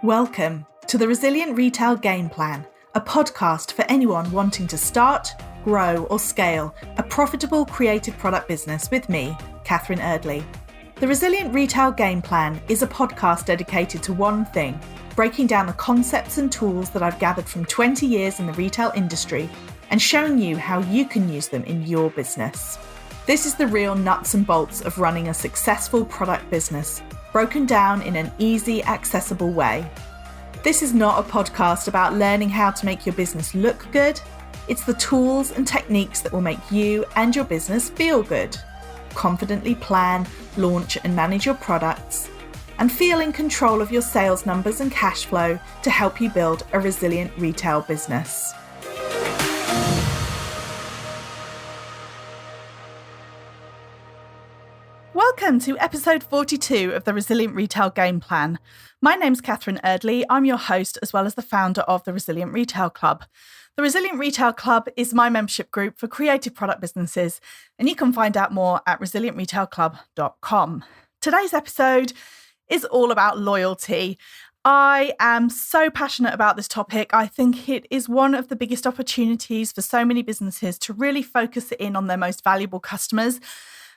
Welcome to the Resilient Retail Game Plan, a podcast for anyone wanting to start, grow or scale a profitable creative product business with me, Catherine Erdley. The Resilient Retail Game Plan is a podcast dedicated to one thing, breaking down the concepts and tools that I've gathered from 20 years in the retail industry and showing you how you can use them in your business. This is the real nuts and bolts of running a successful product business, broken down in an easy, accessible way. This is not a podcast about learning how to make your business look good. It's the tools and techniques that will make you and your business feel good. Confidently plan, launch and manage your products, and feel in control of your sales numbers and cash flow to help you build a resilient retail business. Welcome to episode 42 of the Resilient Retail Game Plan. My name's Catherine Erdley. I'm your host as well as the founder of the Resilient Retail Club. The Resilient Retail Club is my membership group for creative product businesses, and you can find out more at resilientretailclub.com. Today's episode is all about loyalty. I am so passionate about this topic. I think it is one of the biggest opportunities for so many businesses to really focus in on their most valuable customers.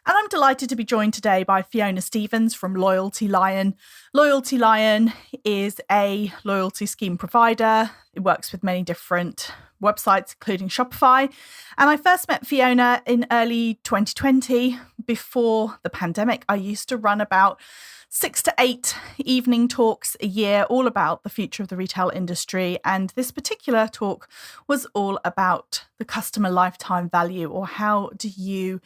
And I'm delighted to be joined today by Fiona Stevens from Loyalty Lion. Loyalty Lion is a loyalty scheme provider. It works with many different websites, including Shopify. And I first met Fiona in early 2020. Before the pandemic, I used to run about 6 to 8 evening talks a year, all about the future of the retail industry. And this particular talk was all about the customer lifetime value, or how do you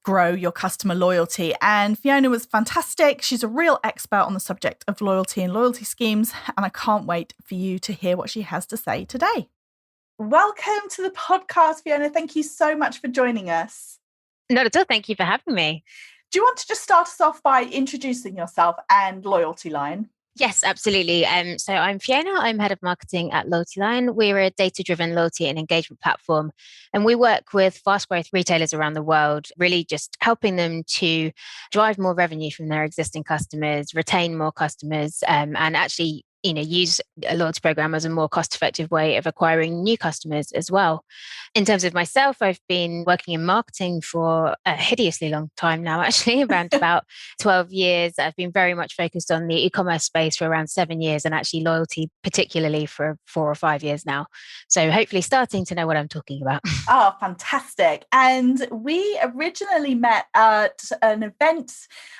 grow your customer loyalty. And Fiona was fantastic. She's a real expert on the subject of loyalty and loyalty schemes. And I can't wait for you to hear what she has to say today. Welcome to the podcast, Fiona. Thank you so much for joining us. Not at all. Thank you for having me. Do you want to just start us off by introducing yourself and Loyalty Lion? Yes, absolutely. So I'm Fiona. I'm head of marketing at Loyalty Lion. We're a data-driven loyalty and engagement platform, and we work with fast growth retailers around the world, really just helping them to drive more revenue from their existing customers, retain more customers, and actually use a loyalty program as a more cost-effective way of acquiring new customers as well. In terms of myself, I've been working in marketing for a hideously long time now, actually, around about 12 years. I've been very much focused on the e-commerce space for around 7 years, and actually loyalty particularly for 4 or 5 years now. So hopefully starting to know what I'm talking about. Oh, fantastic. And we originally met at an event.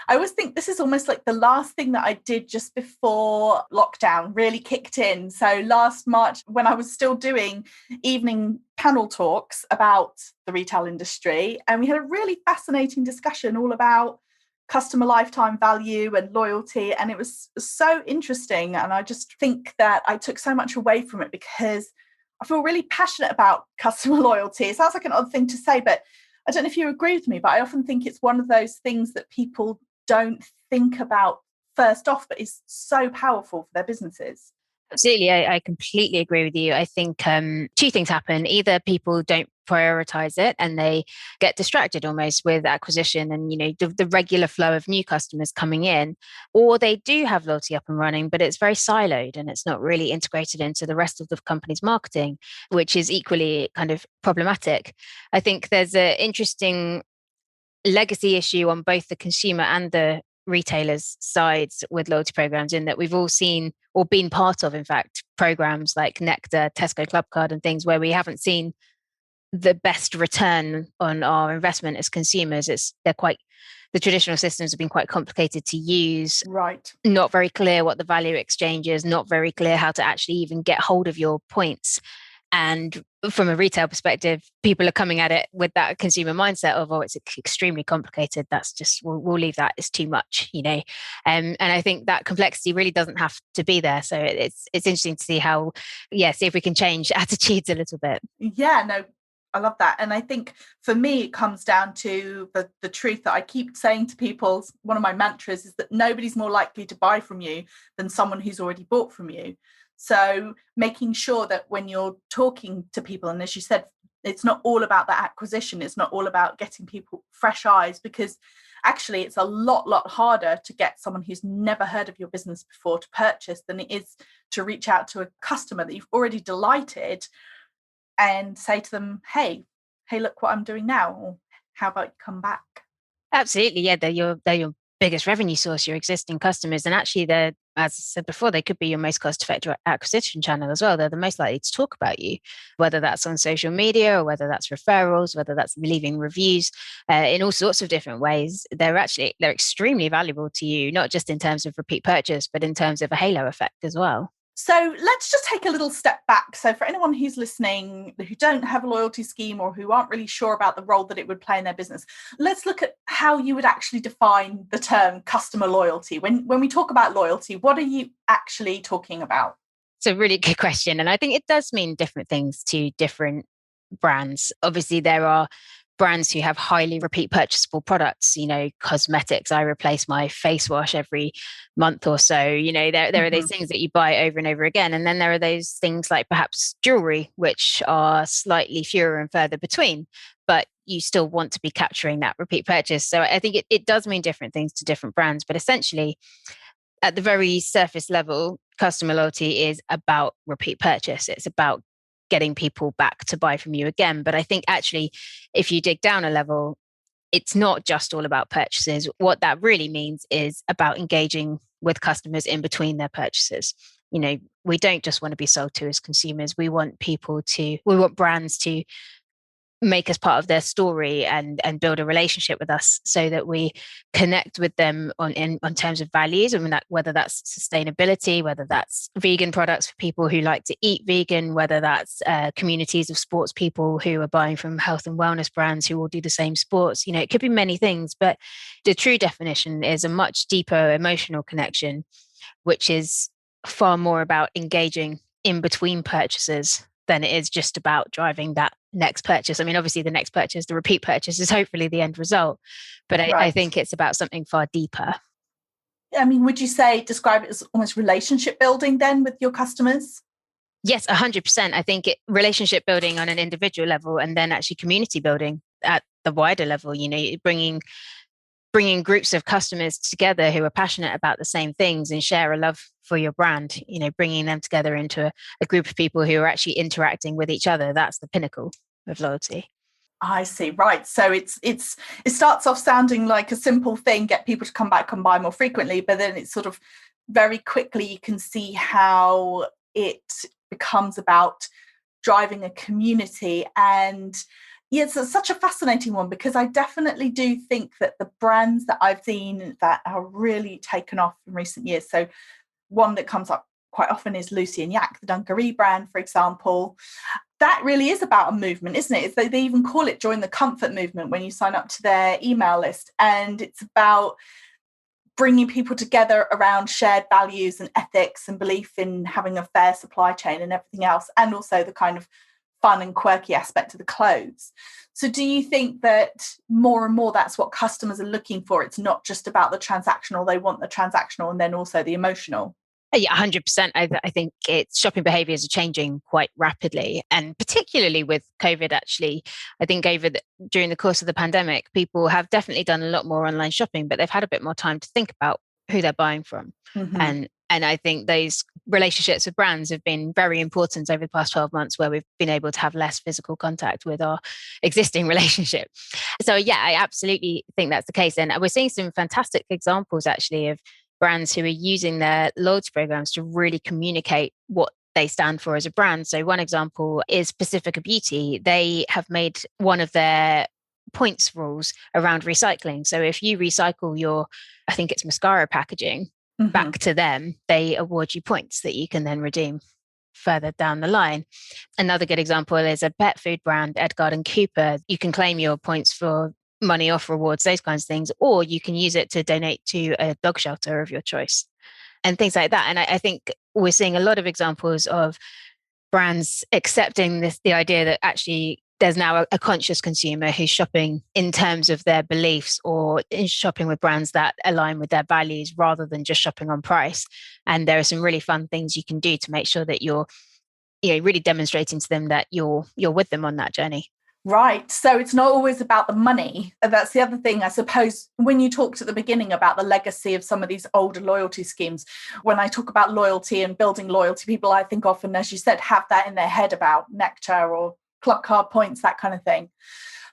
I always think this is almost like the last thing that I did just before lockdown really kicked in. So last March, when I was still doing evening panel talks about the retail industry, and we had a really fascinating discussion all about customer lifetime value and loyalty, and it was so interesting. And I just think that I took so much away from it because I feel really passionate about customer loyalty. It sounds like an odd thing to say, but I don't know if you agree with me, but I often think it's one of those things that people don't think about first off, but is so powerful for their businesses. Absolutely. I completely agree with you. I think two things happen. Either people don't prioritize it and they get distracted almost with acquisition and, the regular flow of new customers coming in, or they do have loyalty up and running, but it's very siloed and it's not really integrated into the rest of the company's marketing, which is equally kind of problematic. I think there's an interesting legacy issue on both the consumer and the retailers' sides with loyalty programs, in that we've all seen or been part of, in fact, programs like Nectar, Tesco, Clubcard and things where we haven't seen the best return on our investment as consumers. The traditional systems have been quite complicated to use. Right. Not very clear what the value exchange is, not very clear how to actually even get hold of your points. And from a retail perspective, people are coming at it with that consumer mindset of, it's extremely complicated. That's just, we'll leave that. It's too much, And I think that complexity really doesn't have to be there. So it's interesting to see see if we can change attitudes a little bit. Yeah, no, I love that. And I think for me, it comes down to the truth that I keep saying to people. One of my mantras is that nobody's more likely to buy from you than someone who's already bought from you. So making sure that when you're talking to people, and as you said, it's not all about that acquisition, it's not all about getting people fresh eyes, because actually it's a lot harder to get someone who's never heard of your business before to purchase than it is to reach out to a customer that you've already delighted and say to them, hey, look what I'm doing now, or how about you come back? Absolutely, yeah. They're your biggest revenue source, your existing customers, and actually, they're, as I said before, they could be your most cost-effective acquisition channel as well. They're the most likely to talk about you, whether that's on social media or whether that's referrals, whether that's leaving reviews, in all sorts of different ways. They're extremely valuable to you, not just in terms of repeat purchase, but in terms of a halo effect as well. So let's just take a little step back. So for anyone who's listening who don't have a loyalty scheme or who aren't really sure about the role that it would play in their business, let's look at how you would actually define the term customer loyalty. When we talk about loyalty, what are you actually talking about? It's a really good question. And I think it does mean different things to different brands. Obviously, there are brands who have highly repeat purchasable products, cosmetics. I replace my face wash every month or so. There are those things that you buy over and over again. And then there are those things like perhaps jewelry, which are slightly fewer and further between, but you still want to be capturing that repeat purchase. So I think it does mean different things to different brands, but essentially at the very surface level, customer loyalty is about repeat purchase. It's about getting people back to buy from you again. But I think actually, if you dig down a level, it's not just all about purchases. What that really means is about engaging with customers in between their purchases. We don't just want to be sold to as consumers. We want brands to make us part of their story and build a relationship with us so that we connect with them on terms of values. I mean, whether that's sustainability, whether that's vegan products for people who like to eat vegan, whether that's communities of sports people who are buying from health and wellness brands who all do the same sports. It could be many things, but the true definition is a much deeper emotional connection, which is far more about engaging in between purchases than it is just about driving that next purchase. I mean, obviously the next purchase, the repeat purchase is hopefully the end result, but I think it's about something far deeper. I mean, would you describe it as almost relationship building then with your customers? Yes, 100%. I think relationship building on an individual level and then actually community building at the wider level, bringing groups of customers together who are passionate about the same things and share a love for your brand, bringing them together into a group of people who are actually interacting with each other. That's the pinnacle of loyalty. I see. Right. So it starts off sounding like a simple thing, get people to come back and buy more frequently, but then it's sort of very quickly you can see how it becomes about driving a community. And yes, it's such a fascinating one because I definitely do think that the brands that I've seen that are really taken off in recent years. So one that comes up quite often is Lucy and Yak, the dungaree brand, for example. That really is about a movement, isn't it? They even call it Join the Comfort movement when you sign up to their email list. And it's about bringing people together around shared values and ethics and belief in having a fair supply chain and everything else, and also the kind of fun and quirky aspect of the clothes. So do you think that more and more that's what customers are looking for? It's not just about the transactional, they want the transactional and then also the emotional. Yeah, 100%. I think shopping behaviors are changing quite rapidly. And particularly with COVID, actually, I think during the course of the pandemic, people have definitely done a lot more online shopping, but they've had a bit more time to think about who they're buying from. Mm-hmm. And I think those relationships with brands have been very important over the past 12 months where we've been able to have less physical contact with our existing relationship. So yeah, I absolutely think that's the case. And we're seeing some fantastic examples actually of brands who are using their loyalty programs to really communicate what they stand for as a brand. So one example is Pacifica Beauty. They have made one of their points rules around recycling. So if you recycle your, I think it's mascara packaging, mm-hmm. back to them, they award you points that you can then redeem further down the line. Another good example is a pet food brand, Edgard and Cooper. You can claim your points for money off rewards, those kinds of things, or you can use it to donate to a dog shelter of your choice and things like that. And I think we're seeing a lot of examples of brands accepting the idea that actually there's now a conscious consumer who's shopping in terms of their beliefs or in shopping with brands that align with their values rather than just shopping on price. And there are some really fun things you can do to make sure that you're really demonstrating to them that you're with them on that journey. Right. So it's not always about the money. And that's the other thing, I suppose, when you talked at the beginning about the legacy of some of these older loyalty schemes, when I talk about loyalty and building loyalty, people I think often, as you said, have that in their head about Nectar or Clubcard points, that kind of thing.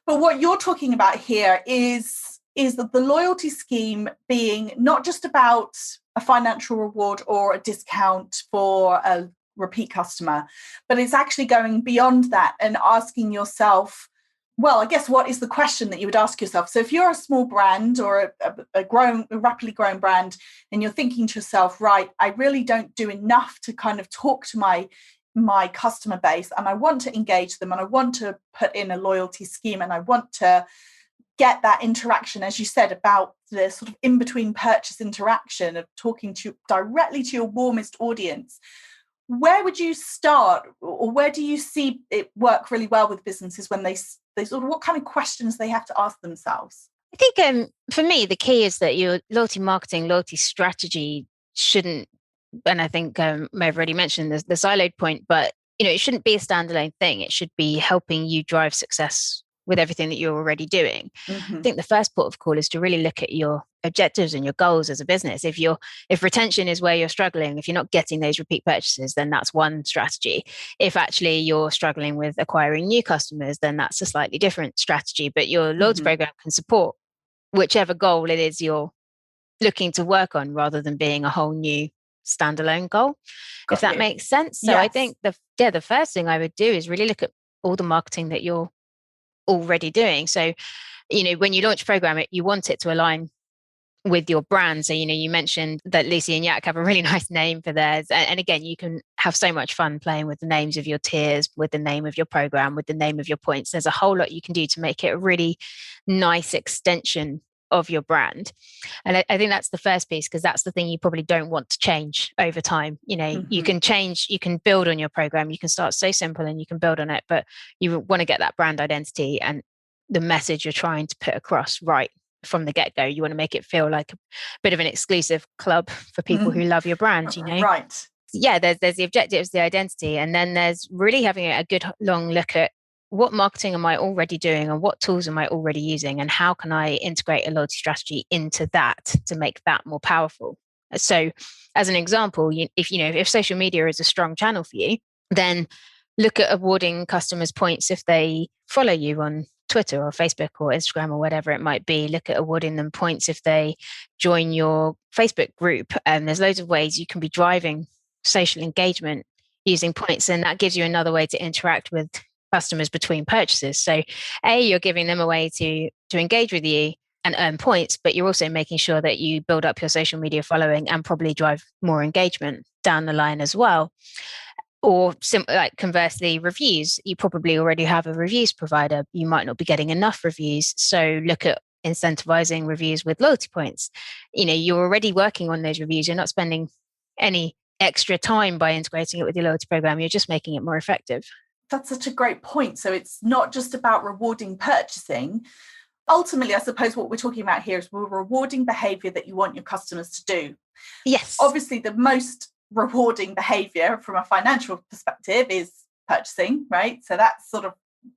But what you're talking about here is that the loyalty scheme being not just about a financial reward or a discount for a repeat customer, but it's actually going beyond that and asking yourself, well, I guess what is the question that you would ask yourself? So if you're a small brand or a rapidly growing brand, and you're thinking to yourself, right, I really don't do enough to kind of talk to my customer base, and I want to engage them, and I want to put in a loyalty scheme, and I want to get that interaction, as you said, about the sort of in-between purchase interaction of talking to directly to your warmest audience. Where would you start, or where do you see it work really well with businesses when they sort of, what kind of questions they have to ask themselves? I think for me, the key is that your loyalty marketing, loyalty strategy shouldn't, and I think may have already mentioned the siloed point, but it shouldn't be a standalone thing. It should be helping you drive success with everything that you're already doing. Mm-hmm. I think the first port of call is to really look at your objectives and your goals as a business. If retention is where you're struggling, if you're not getting those repeat purchases, then that's one strategy. If actually you're struggling with acquiring new customers, then that's a slightly different strategy. But your loyalty program can support whichever goal it is you're looking to work on, rather than being a whole new standalone goal, if that makes sense. So yes. I think the first thing I would do is really look at all the marketing that you're already doing. So, when you launch a program, you want it to align with your brand. So, you mentioned that Lucy and Yak have a really nice name for theirs. And again, you can have so much fun playing with the names of your tiers, with the name of your program, with the name of your points. There's a whole lot you can do to make it a really nice extension of your brand. And I think that's the first piece, because that's the thing you probably don't want to change over time. You can change, you can build on your program, you can start so simple and you can build on it, but you want to get that brand identity and the message you're trying to put across right from the get-go. You want to make it feel like a bit of an exclusive club for people who love your brand, Right. Yeah, there's the objectives, the identity, and then there's really having a good long look at what marketing am I already doing and what tools am I already using, and how can I integrate a loyalty strategy into that to make that more powerful. So as an example, if social media is a strong channel for you, then look at awarding customers points if they follow you on Twitter or Facebook or Instagram or whatever it might be. Look at awarding them points if they join your Facebook group. And there's loads of ways you can be driving social engagement using points, and that gives you another way to interact with customers between purchases. So you're giving them a way to engage with you and earn points, but you're also making sure that you build up your social media following and probably drive more engagement down the line as well. Or conversely, reviews. You probably already have a reviews provider. You might not be getting enough reviews. So look at incentivizing reviews with loyalty points. You're already working on those reviews. You're not spending any extra time by integrating it with your loyalty program. You're just making it more effective. That's such a great point. So it's not just about rewarding purchasing. Ultimately, I suppose what we're talking about here is we're rewarding behavior that you want your customers to do. Yes. Obviously, the most rewarding behavior from a financial perspective is purchasing, right? So that's sort of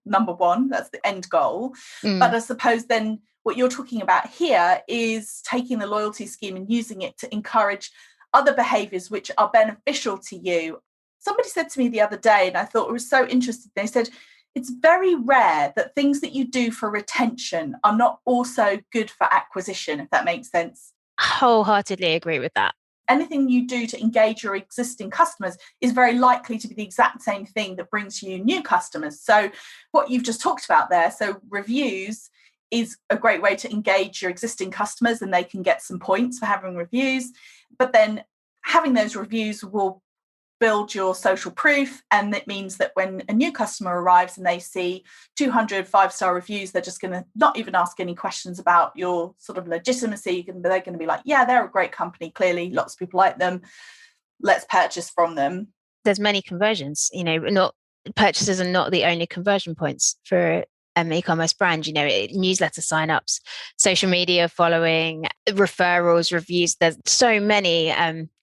number one. That's the end goal. But I suppose then what you're talking about here is taking the loyalty scheme and using it to encourage other behaviors which are beneficial to you. Somebody said to me the other day, and I thought it was so interesting. They said, it's very rare that things that you do for retention are not also good for acquisition, if that makes sense. Wholeheartedly agree with that. Anything you do to engage your existing customers is very likely to be the exact same thing that brings you new customers. So what you've just talked about there, so reviews is a great way to engage your existing customers, and they can get some points for having reviews. But then having those reviews will build your social proof, and it means that when a new customer arrives and they see 200 5-star reviews, they're just going to not even ask any questions about your sort of legitimacy. They're going to be like, yeah, they're a great company, clearly lots of people like them, let's purchase from them. There's many conversions, not purchases are not the only conversion points for e-commerce brand. Newsletter signups, social media following, referrals, reviews. There's so many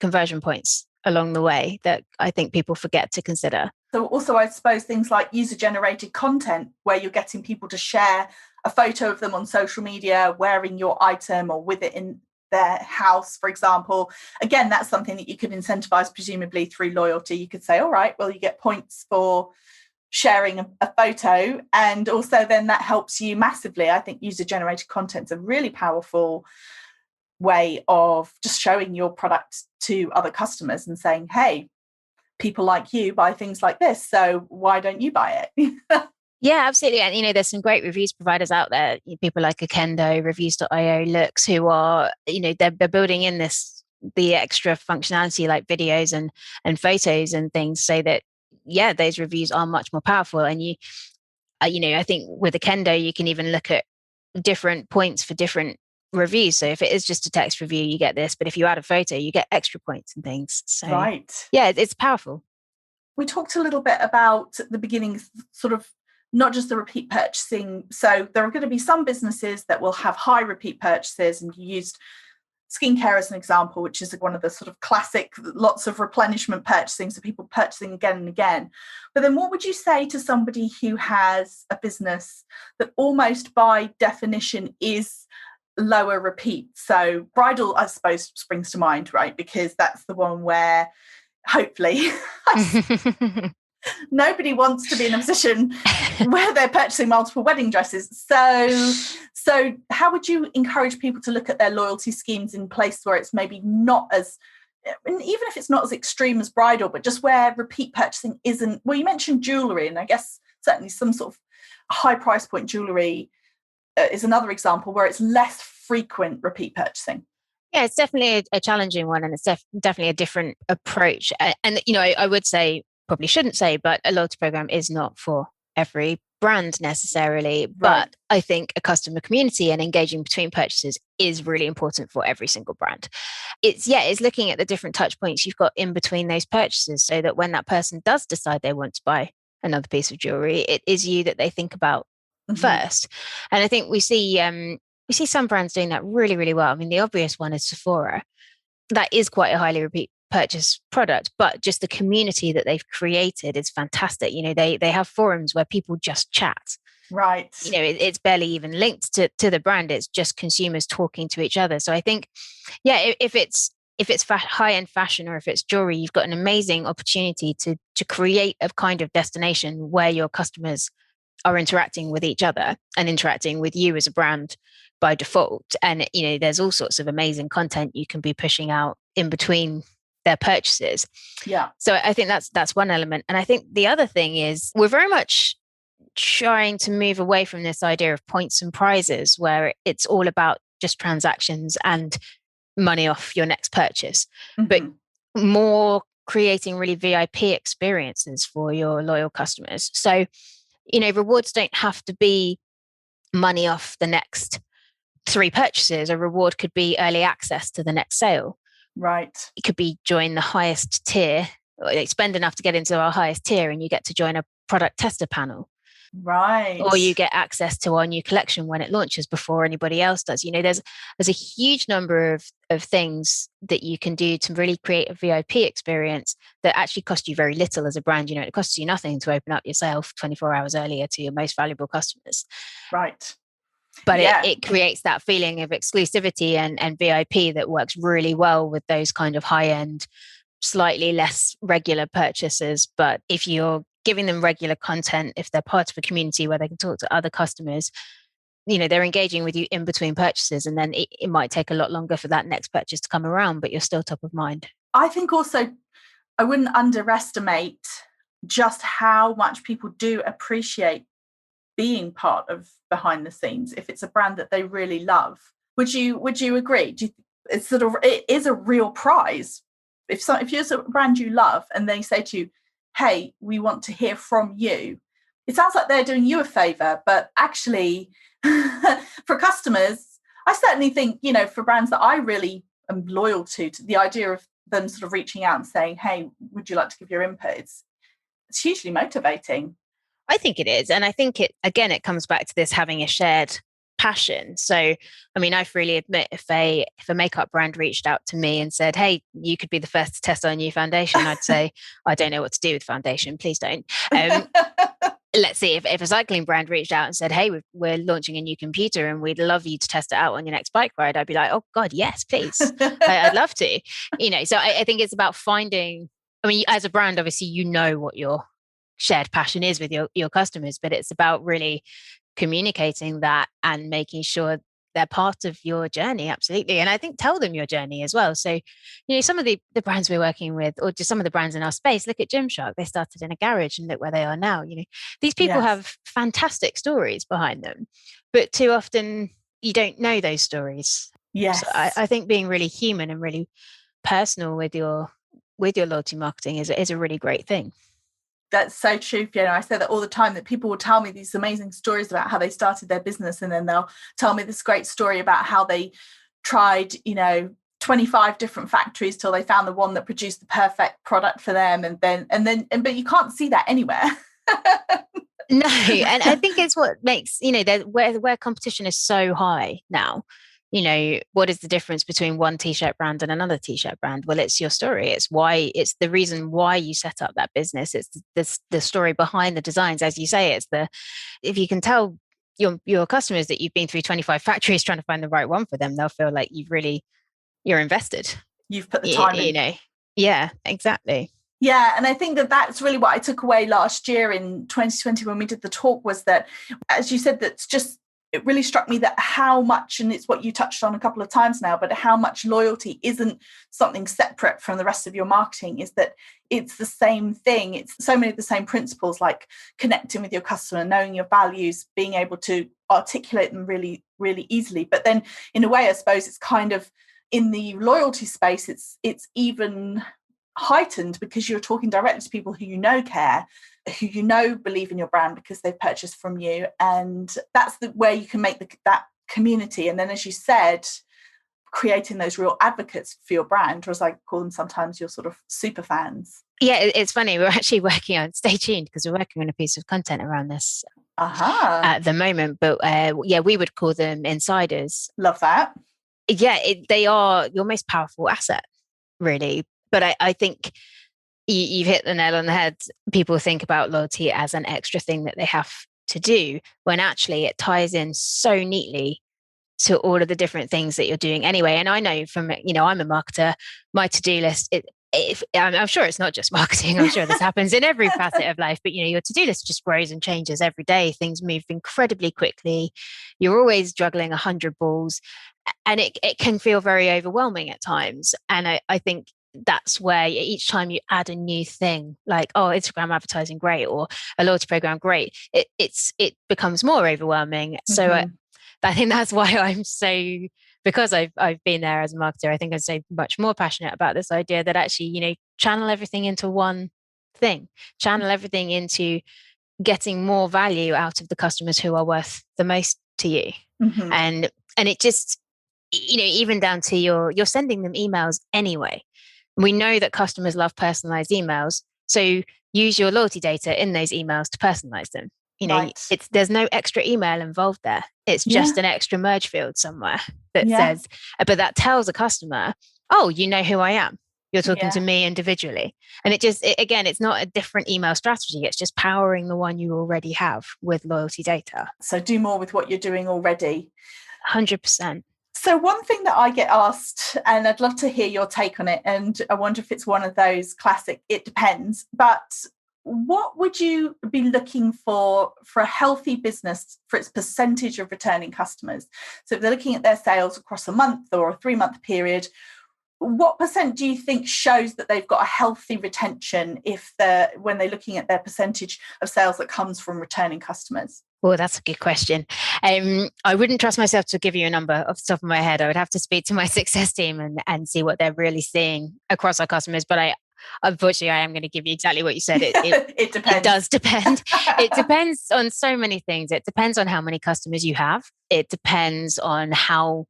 conversion points along the way that I think people forget to consider. So also, I suppose things like user-generated content, where you're getting people to share a photo of them on social media wearing your item or with it in their house, for example. Again, that's something that you could incentivize, presumably through loyalty. You could say, all right, well, you get points for sharing a photo, and also then that helps you massively. I think user-generated content is a really powerful way of just showing your product to other customers and saying, hey, people like you buy things like this, so why don't you buy it? Yeah, absolutely. And, there's some great reviews providers out there, people like Akendo, reviews.io, Looks, who are, they're building in the extra functionality like videos and photos and things, so that, yeah, those reviews are much more powerful. And I think with Akendo, you can even look at different points for different reviews. So if it is just a text review, you get this, but if you add a photo, you get extra points and things. So right. Yeah, it's powerful. We talked a little bit about at the beginning, sort of not just the repeat purchasing. So there are going to be some businesses that will have high repeat purchases, and you used skincare as an example, which is one of the sort of classic, lots of replenishment purchasing, so people purchasing again and again. But then what would you say to somebody who has a business that almost by definition is lower repeat? So bridal, I suppose, springs to mind, right? Because that's the one where hopefully nobody wants to be in a position where they're purchasing multiple wedding dresses. So how would you encourage people to look at their loyalty schemes in place where it's maybe not as, and even if it's not as extreme as bridal, but just where repeat purchasing isn't? Well, you mentioned jewellery, and I guess certainly some sort of high price point jewellery is another example where it's less frequent repeat purchasing. Yeah, it's definitely a challenging one, and it's definitely a different approach. And I would say, probably shouldn't say, but a loyalty program is not for every brand necessarily. Right. But I think a customer community and engaging between purchases is really important for every single brand. It's looking at the different touch points you've got in between those purchases, so that when that person does decide they want to buy another piece of jewelry, it is you that they think about first. And I think we see some brands doing that really, really well. I mean, the obvious one is Sephora. That is quite a highly repeat purchase product, but just the community that they've created is fantastic. They have forums where people just chat. Right. It's barely even linked to the brand. It's just consumers talking to each other. So I think, if it's high-end fashion or if it's jewelry, you've got an amazing opportunity to create a kind of destination where your customers are interacting with each other and interacting with you as a brand by default. And, there's all sorts of amazing content you can be pushing out in between their purchases. Yeah. So I think that's one element. And I think the other thing is we're very much trying to move away from this idea of points and prizes, where it's all about just transactions and money off your next purchase, but more creating really VIP experiences for your loyal customers. So, rewards don't have to be money off the next 3 purchases. A reward could be early access to the next sale. Right. It could be join the highest tier, or spend enough to get into our highest tier and you get to join a product tester panel. Right. Or you get access to our new collection when it launches before anybody else does. There's a huge number of things that you can do to really create a VIP experience that actually cost you very little as a brand. It costs you nothing to open up yourself 24 hours earlier to your most valuable customers. Right. But it creates that feeling of exclusivity and VIP that works really well with those kind of high-end, slightly less regular purchases. But if you're giving them regular content, if they're part of a community where they can talk to other customers, they're engaging with you in between purchases, and then it might take a lot longer for that next purchase to come around, but you're still top of mind. I think also I wouldn't underestimate just how much people do appreciate being part of behind the scenes if it's a brand that they really love. Would you agree? Do you, it is a real prize if you're a brand you love and they say to you, hey, we want to hear from you? It sounds like they're doing you a favor, but actually for customers, I certainly think, for brands that I really am loyal to the idea of them sort of reaching out and saying, hey, would you like to give your input? It's hugely motivating. I think it is. And I think it comes back to this having a shared passion. So, I mean, I freely admit if a makeup brand reached out to me and said, "Hey, you could be the first to test our new foundation," I'd say, "I don't know what to do with foundation. Please don't." Let's see if a cycling brand reached out and said, "Hey, we're launching a new computer and we'd love you to test it out on your next bike ride," I'd be like, "Oh God, yes, please. I'd love to." So I think it's about finding, I mean, as a brand, obviously, you know what your shared passion is with your customers, but it's about really communicating that and making sure they're part of your journey. Absolutely. And I think tell them your journey as well. So, some of the brands we're working with, or just some of the brands in our space, look at Gymshark. They started in a garage and look where they are now. These people have fantastic stories behind them, but too often you don't know those stories. Yes. So I think being really human and really personal with your loyalty marketing is a really great thing. That's so true, Fiona. I say that all the time, that people will tell me these amazing stories about how they started their business, and then they'll tell me this great story about how they tried, 25 different factories till they found the one that produced the perfect product for them, but you can't see that anywhere. No, and I think it's what makes, where competition is so high now. What is the difference between one t-shirt brand and another t-shirt brand? Well, it's your story. It's the reason why you set up that business. It's the story behind the designs. As you say, if you can tell your customers that you've been through 25 factories trying to find the right one for them, they'll feel like you're invested. You've put the time in. Yeah, exactly. Yeah, and I think that's really what I took away last year in 2020 when we did the talk, was that, as you said, it really struck me that how much, and it's what you touched on a couple of times now, but how much loyalty isn't something separate from the rest of your marketing, is that it's the same thing. It's so many of the same principles, like connecting with your customer, knowing your values, being able to articulate them really, really easily. But then in a way, I suppose it's kind of, in the loyalty space, it's even heightened because you're talking directly to people who care, who believe in your brand because they've purchased from you, and that's where you can make that community. And then, as you said, creating those real advocates for your brand, or as I call them sometimes, your sort of super fans. Yeah, it's funny, we're actually working on, stay tuned, because we're working on a piece of content around this at the moment, but we would call them insiders. Love that. Yeah, they are your most powerful asset, really. But I think you've hit the nail on the head. People think about loyalty as an extra thing that they have to do, when actually it ties in so neatly to all of the different things that you're doing anyway. And I know from, I'm a marketer, my to-do list, I'm sure it's not just marketing. I'm sure this happens in every facet of life, but your to-do list just grows and changes every day. Things move incredibly quickly. You're always juggling 100 balls, and it can feel very overwhelming at times. And I think that's where each time you add a new thing, like, oh, Instagram advertising, great, or a loyalty program, great, it becomes more overwhelming. Mm-hmm. So I think that's why I'm so, because I've been there as a marketer, I think I'm so much more passionate about this idea that actually, channel everything into one thing, channel everything into getting more value out of the customers who are worth the most to you. Mm-hmm. And it just, even down to you're sending them emails anyway. We know that customers love personalized emails. So use your loyalty data in those emails to personalize them. Right. There's no extra email involved there. It's just an extra merge field somewhere that says, but that tells a customer, oh, you know who I am. You're talking to me individually. And again, it's not a different email strategy. It's just powering the one you already have with loyalty data. So do more with what you're doing already. 100%. So one thing that I get asked, and I'd love to hear your take on it, and I wonder if it's one of those classic, it depends, but what would you be looking for a healthy business for its percentage of returning customers? So if they're looking at their sales across a month or a 3-month period, what percent do you think shows that they've got a healthy retention when they're looking at their percentage of sales that comes from returning customers? Oh, that's a good question. I wouldn't trust myself to give you a number off the top of my head. I would have to speak to my success team and see what they're really seeing across our customers. But unfortunately, I am going to give you exactly what you said. It depends. It does depend. It depends on so many things. It depends on how many customers you have. It depends on how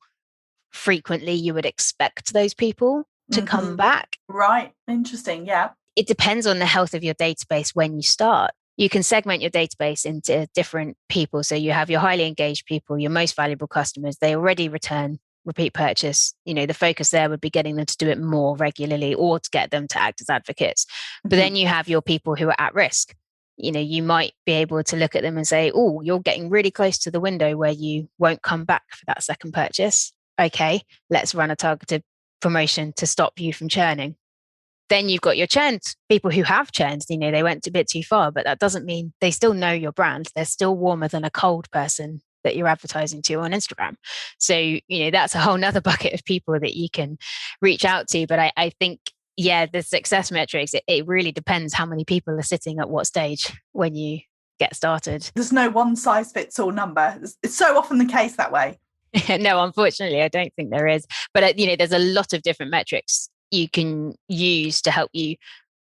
frequently you would expect those people to come back. Right. Interesting. Yeah. It depends on the health of your database when you start. You can segment your database into different people. So you have your highly engaged people, your most valuable customers. They already return repeat purchase. The focus there would be getting them to do it more regularly or to get them to act as advocates. But then you have your people who are at risk. You might be able to look at them and say, oh, you're getting really close to the window where you won't come back for that second purchase. Okay, let's run a targeted promotion to stop you from churning. Then you've got your churned people who have churned, they went a bit too far, but that doesn't mean they still know your brand. They're still warmer than a cold person that you're advertising to on Instagram. So, that's a whole nother bucket of people that you can reach out to. But I think, the success metrics, it really depends how many people are sitting at what stage when you get started. There's no one size fits all number. It's so often the case that way. No, unfortunately, I don't think there is. But, there's a lot of different metrics you can use to help you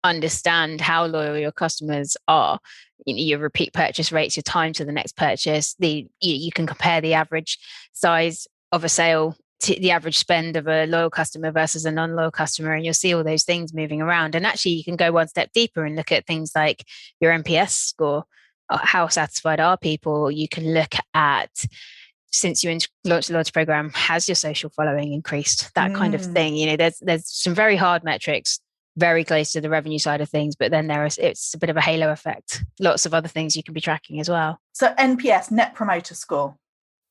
understand how loyal your customers are. Your repeat purchase rates, your time to the next purchase. You can compare the average size of a sale to the average spend of a loyal customer versus a non-loyal customer, and you'll see all those things moving around. And actually, you can go one step deeper and look at things like your NPS score. How satisfied are people? You can look at, since you launched the loyalty program, has your social following increased? That kind of thing. There's some very hard metrics, very close to the revenue side of things, but then it's a bit of a halo effect. Lots of other things you can be tracking as well. So NPS, Net Promoter Score.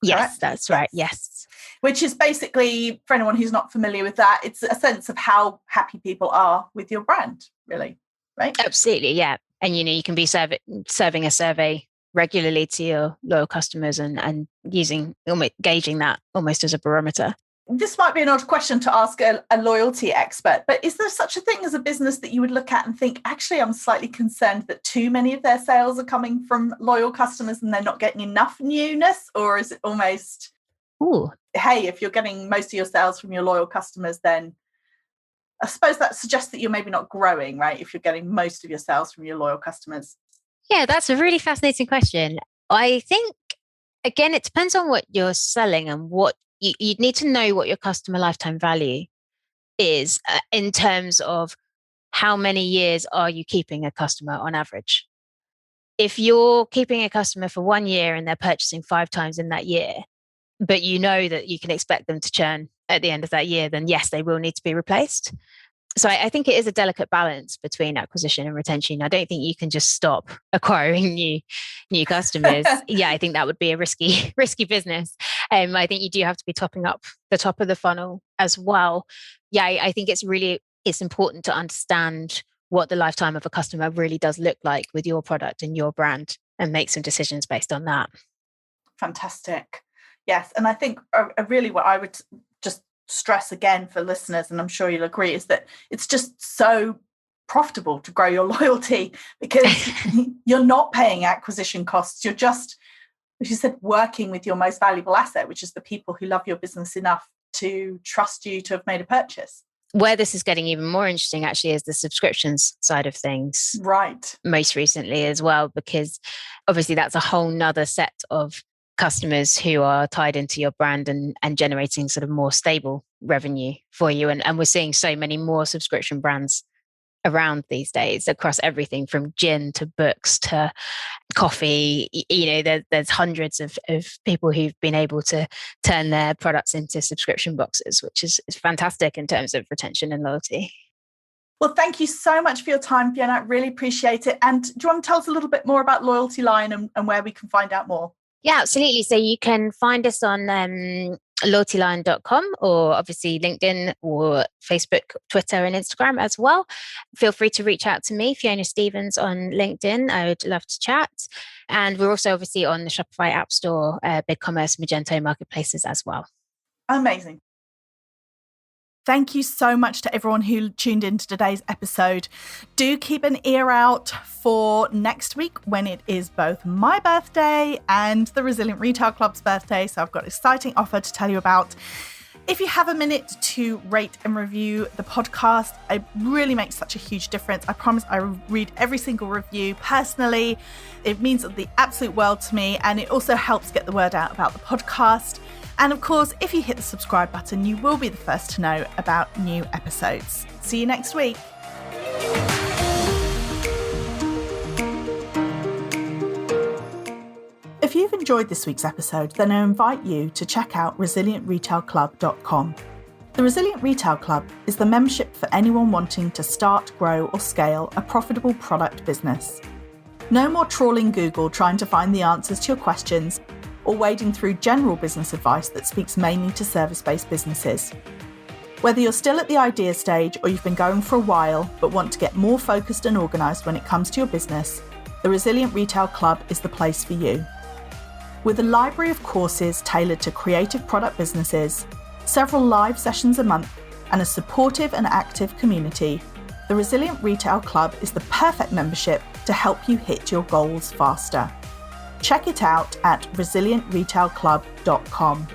Yes, correct? That's right. Yes. Which is basically, for anyone who's not familiar with that, it's a sense of how happy people are with your brand, really, right? Absolutely, yeah. And you can be serving a survey regularly to your loyal customers and gauging that almost as a barometer. This might be an odd question to ask a loyalty expert, but is there such a thing as a business that you would look at and think, actually, I'm slightly concerned that too many of their sales are coming from loyal customers and they're not getting enough newness? Or is it almost, hey, if you're getting most of your sales from your loyal customers, then I suppose that suggests that you're maybe not growing, right? If you're getting most of your sales from your loyal customers. Yeah, that's a really fascinating question. I think, again, it depends on what you're selling and what you'd need to know what your customer lifetime value is in terms of how many years are you keeping a customer on average. If you're keeping a customer for 1 year and they're purchasing 5 times in that year, but you know that you can expect them to churn at the end of that year, then yes, they will need to be replaced. So I think it is a delicate balance between acquisition and retention. I don't think you can just stop acquiring new customers. Yeah, I think that would be a risky business. I think you do have to be topping up the top of the funnel as well. Yeah, I think it's important to understand what the lifetime of a customer really does look like with your product and your brand and make some decisions based on that. Fantastic. Yes. And I think really what I would just stress again for listeners, and I'm sure you'll agree, is that it's just so profitable to grow your loyalty because you're not paying acquisition costs. You're just, as you said, working with your most valuable asset, which is the people who love your business enough to trust you to have made a purchase. Where this is getting even more interesting actually is the subscriptions side of things. Right. Most recently as well, because obviously that's a whole nother set of customers who are tied into your brand and generating sort of more stable revenue for you. And we're seeing so many more subscription brands around these days across everything from gin to books to coffee. There's hundreds of people who've been able to turn their products into subscription boxes, which is fantastic in terms of retention and loyalty. Well, thank you so much for your time, Fiona. I really appreciate it. And do you want to tell us a little bit more about Loyalty Line and where we can find out more? Yeah, absolutely. So you can find us on loyaltyline.com or obviously LinkedIn or Facebook, Twitter and Instagram as well. Feel free to reach out to me, Fiona Stevens, on LinkedIn. I would love to chat. And we're also obviously on the Shopify App Store, BigCommerce, Magento marketplaces as well. Amazing. Thank you so much to everyone who tuned into today's episode. Do keep an ear out for next week when it is both my birthday and the Resilient Retail Club's birthday. So I've got an exciting offer to tell you about. If you have a minute to rate and review the podcast, it really makes such a huge difference. I promise I read every single review personally. It means the absolute world to me, and it also helps get the word out about the podcast. And of course, if you hit the subscribe button, you will be the first to know about new episodes. See you next week. If you've enjoyed this week's episode, then I invite you to check out resilientretailclub.com. The Resilient Retail Club is the membership for anyone wanting to start, grow or scale a profitable product business. No more trawling Google trying to find the answers to your questions or wading through general business advice that speaks mainly to service-based businesses. Whether you're still at the idea stage or you've been going for a while but want to get more focused and organised when it comes to your business, the Resilient Retail Club is the place for you. With a library of courses tailored to creative product businesses, several live sessions a month, and a supportive and active community, the Resilient Retail Club is the perfect membership to help you hit your goals faster. Check it out at resilientretailclub.com.